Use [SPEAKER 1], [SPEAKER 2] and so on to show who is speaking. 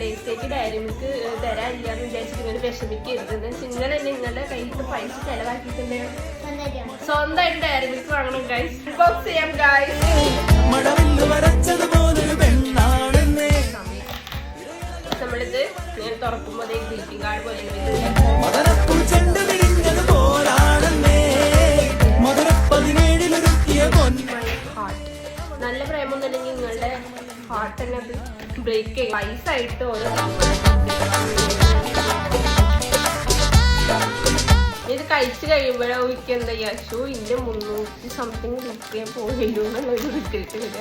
[SPEAKER 1] ബർത്ത്ഡേക്ക് diary milk തരാനില്ലാന്ന് വിചാരിച്ചിട്ട് നിങ്ങൾ വിഷമിക്കരുത്. ഇന്നലെ നിങ്ങളുടെ കയ്യിൽ പൈസ ചെലവാക്കിയിട്ടുണ്ട്. സ്വന്തമായിട്ട് ഡയറി മിൽക്ക് വാങ്ങണം ഗൈസ്. ബോക്സ് ചെയ്യാം ഗൈസ്. നമ്മളിത് ഞാൻ തുറക്കുമ്പോൾ ഗ്രീറ്റിംഗ് കാർഡ് പോലെ നല്ല പ്രേമൊന്നുമില്ലെങ്കിൽ നിങ്ങളുടെ ഹാർട്ട് തന്നെ അത് ബ്രേക്ക് ചെയ്യും. പൈസ ആയിട്ട് ഓരോ ഇത് കഴിച്ചു കഴിയുമ്പോഴേ എനിക്ക് എന്താ ഷോ ഇന്റെ 300 സംതിങ് റിട്ടേൺ പോകല്ലോ എന്നുള്ളൊരു റിഗ്രറ്റ് വരിക.